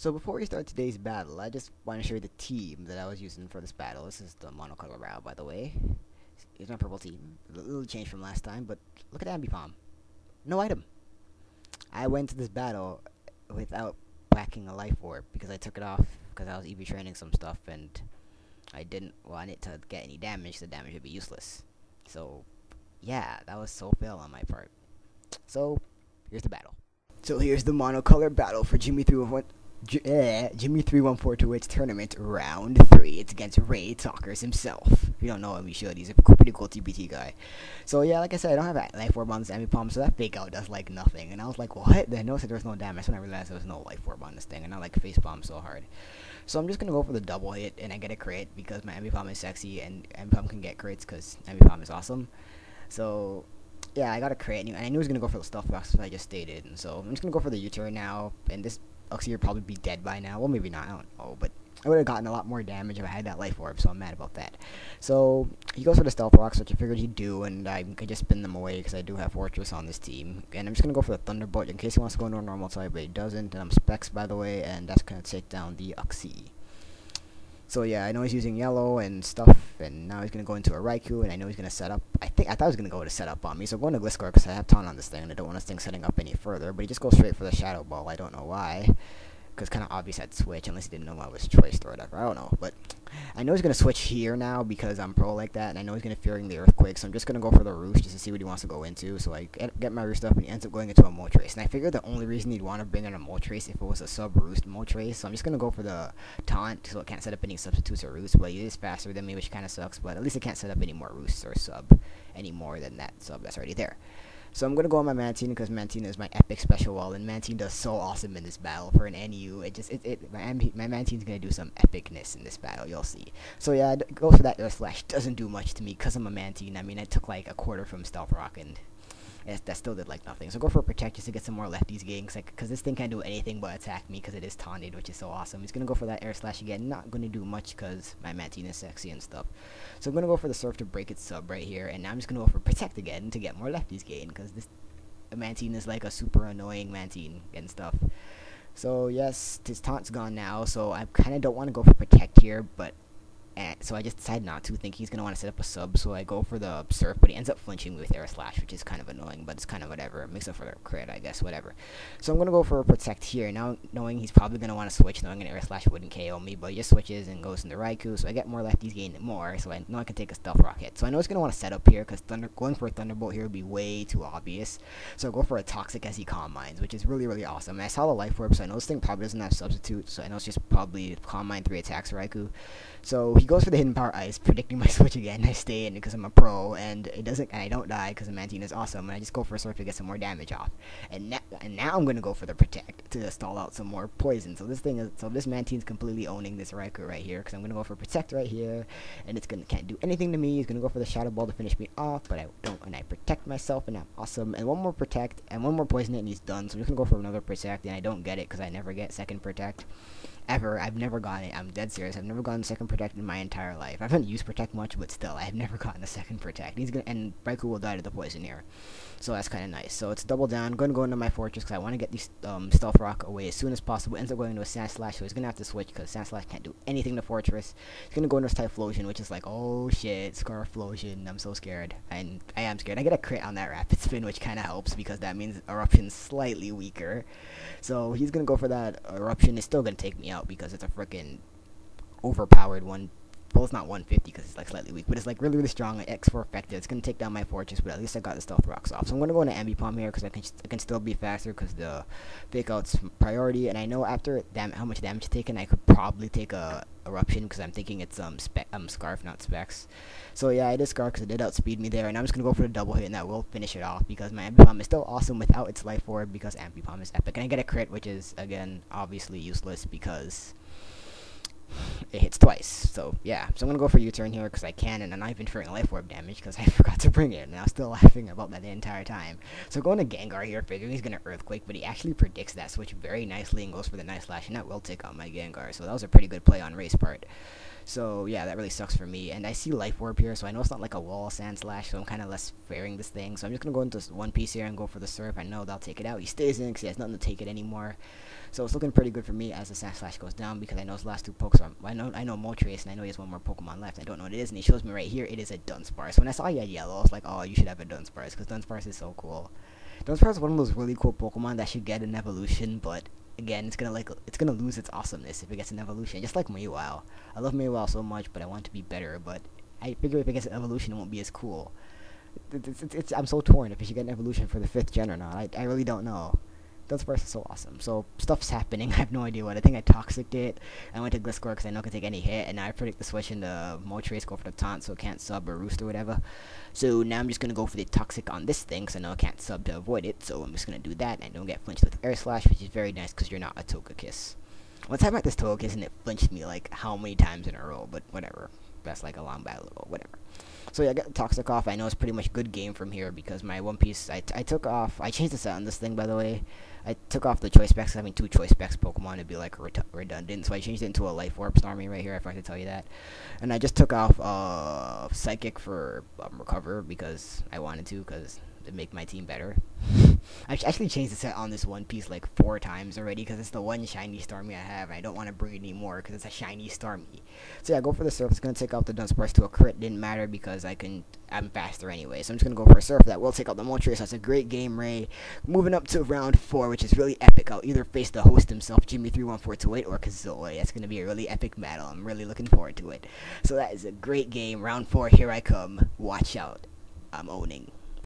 So before we start today's battle, I just want to show you the team that I was using for this battle. This is the Monocolour route, by the way. Here's my purple team. A little change from last time, but look at Ambipom. No item. I went to this battle without packing a life orb because I took it off because I was EV training some stuff and I didn't want it to get any damage. The damage would be useless. So yeah, that was so fail on my part. So here's the battle. So here's the Monocolour battle for Jimmy 31428's tournament round 3. It's against RayTalkers himself. If you don't know him, you should. He's a pretty cool TBT guy. So yeah, like I said, I don't have a life orb on this Ambipom, so that fake out does like nothing. And I was like, what? Then I noticed there was no damage when I realized there was no life orb on this thing, and I like facepalm so hard. So I'm just gonna go for the double hit, and I get a crit because my Ambipom is sexy, and Ambipom can get crits because Ambipom is awesome. So yeah, I got a crit, and I knew he was gonna go for the stealth box, as I just stated. And so I'm just gonna go for the U-turn now, and this Uxie would probably be dead by now. Well, maybe not, I don't know, but I would have gotten a lot more damage if I had that life orb, so I'm mad about that. So he goes for the stealth rocks, which I figured he'd do, and I could just spin them away because I do have Fortress on this team. And I'm just going to go for the Thunderbolt in case he wants to go into a normal type, but he doesn't. And I'm Specs, by the way, and that's going to take down the Uxie. So yeah, I know he's using yellow and stuff, and now he's going to go into a Raikou, and I know he's going to set up. I thought he was going to go to set up on me, so I'm going to Gliscor because I have Taunt on this thing, and I don't want this thing setting up any further, but he just goes straight for the Shadow Ball. I don't know why. Because kind of obvious I'd switch, unless he didn't know I was choiced or whatever. I don't know, but I know he's going to switch here now because I'm pro like that, and I know he's going to fearing the Earthquake, so I'm just going to go for the Roost just to see what he wants to go into. So I get my Roost up, and he ends up going into a Moltres. And I figured the only reason he'd want to bring in a Moltres if it was a sub-Roost Moltres, so I'm just going to go for the Taunt, so it can't set up any substitutes or Roost, but he is faster than me, which kind of sucks, but at least it can't set up any more Roosts or sub any more than that sub that's already there. So I'm going to go on my Mantine because Mantine is my epic special wall, and Mantine does so awesome in this battle for an NU. My Mantine's going to do some epicness in this battle, you'll see. So yeah, go for that Air Slash. Doesn't do much to me because I'm a Mantine. I mean, I took like a quarter from Stealth Rock, and that still did like nothing. So go for a Protect just to get some more lefties gain, because this thing can't do anything but attack me because it is taunted, which is so awesome. He's going to go for that Air Slash again. Not going to do much because my Mantine is sexy and stuff. So I'm going to go for the Surf to break its sub right here, and now I'm just going to go for Protect again to get more lefties gain, because this Mantine is like a super annoying Mantine and stuff. So yes, his taunt's gone now, so I kind of don't want to go for Protect here, but so I just decided not to, think he's going to want to set up a sub, so I go for the Surf, but he ends up flinching me with Air Slash, which is kind of annoying, but it's kind of whatever. It makes up for the crit, I guess, whatever. So I'm going to go for a Protect here, now knowing he's probably going to want to switch, knowing an Air Slash wouldn't KO me, but he just switches and goes into Raikou, so I get more lefties gain more, so I know I can take a Stealth Rock hit. So I know he's going to want to set up here, because going for a Thunderbolt here would be way too obvious, so I'll go for a Toxic as he Calm Minds, which is really, really awesome. And I saw the Life Orb, so I know this thing probably doesn't have Substitute, so I know it's just probably Calm Mind 3 attacks Raikou. So he goes for the Hidden Power Ice, predicting my switch again. I stay in because I'm a pro, and I don't die because the Mantine is awesome, and I just go for a Surf to get some more damage off. And now I'm gonna go for the Protect to stall out some more poison. So this Mantine's completely owning this Raikou right here, because I'm gonna go for Protect right here, and can't do anything to me. He's gonna go for the Shadow Ball to finish me off, but I don't, and I protect myself, and I'm awesome. And one more Protect, and one more Poison Hit, and he's done. So I'm just gonna go for another Protect, and I don't get it because I never get second Protect. Ever. I've never gotten it. I'm dead serious. I've never gotten second Protect in my entire life. I haven't used Protect much, but still, I've never gotten a second Protect. And Raikou will die to the poison here. So that's kind of nice. So it's double down. I'm going to go into my Fortress because I want to get these Stealth Rock away as soon as possible. Ends up going into a Sand Slash, so he's going to have to switch because Sand Slash can't do anything to Fortress. He's going to go into a Typhlosion, which is like, oh shit, Scarflosion. I'm so scared. And I am scared. I get a crit on that Rapid Spin, which kind of helps because that means Eruption's slightly weaker. So he's going to go for that. Eruption is still going to take me out because it's a freaking overpowered one. Well, it's not 150 because it's like slightly weak, but it's like really, really strong, like X4 effective. It's going to take down my Fortress, but at least I got the Stealth Rocks off. So I'm going to go into Ambipom here because I can still be faster because the Fake Out's priority, and I know after how much damage taken, I could probably take a Eruption because I'm thinking it's Scarf, not Specs. So yeah, I did Scarf because it did outspeed me there, and I'm just going to go for the double hit, and that will finish it off because my Ambipom is still awesome without its Life Orb because Ambipom is epic. And I get a crit, which is, again, obviously useless because it hits twice. So yeah, so I'm gonna go for U-turn here because I can, and I'm not even fearing Life Orb damage because I forgot to bring it, and I was still laughing about that the entire time. So going to Gengar here, figuring he's gonna Earthquake, but he actually predicts that switch very nicely and goes for the Night Slash, and that will take out my Gengar. So that was a pretty good play on Ray's part. So yeah, that really sucks for me. And I see Life Orb here, so I know it's not like a wall Sand Slash, so I'm kind of less fearing this thing. So I'm just gonna go into one piece here and go for the Surf. I know that'll take it out. He stays in because he has nothing to take it anymore. So it's looking pretty good for me as the Sash Slash goes down, because I know his last two pokes are, I know Moltres, and I know he has one more Pokemon left. I don't know what it is, and he shows me right here, it is a Dunsparce. When I saw he had yellow, I was like, oh, you should have a Dunsparce, because Dunsparce is so cool. Dunsparce is one of those really cool Pokemon that should get an evolution, but again, it's gonna lose its awesomeness if it gets an evolution. Just like Mewtwo. I love Mewtwo so much, but I want it to be better. But I figure if it gets an evolution, it won't be as cool. I'm so torn if it should get an evolution for the 5th gen or not. I really don't know. Dunsparce is so awesome. So stuff's happening. I have no idea what. I think I Toxic'd it. I went to Gliscor because I know it can take any hit, and now I predict the switch into Moltres, go for the taunt so it can't sub or roost or whatever. So now I'm just gonna go for the Toxic on this thing because I know I can't sub to avoid it. So I'm just gonna do that, and I don't get flinched with Air Slash, which is very nice because you're not a Togekiss. One time at this Togekiss and it flinched me like how many times in a row, but whatever. That's like a long battle or whatever. So yeah, I got the Toxic off. I know it's pretty much good game from here because my One Piece, I took off, I changed the set on this thing, by the way. I took off the Choice Specs, having 2 Choice Specs Pokemon would be like redundant, so I changed it into a Life Orb Starmie right here, I forgot to tell you that. And I just took off Psychic for Recover because I wanted to, because it make my team better. I've actually changed the set on this One Piece like 4 times already because it's the one shiny Starmie I have, and I don't want to breed anymore because it's a shiny Starmie. So yeah, go for the Surf. It's going to take out the Dunsparce to a crit. Didn't matter because I'm faster anyway. So I'm just going to go for a Surf. That will take out the Moltres. That's a great game, Ray. Moving up to round 4, which is really epic. I'll either face the host himself, Jimmy31428, or Kazoy. That's going to be a really epic battle. I'm really looking forward to it. So that is a great game. Round 4, here I come. Watch out. I'm owning.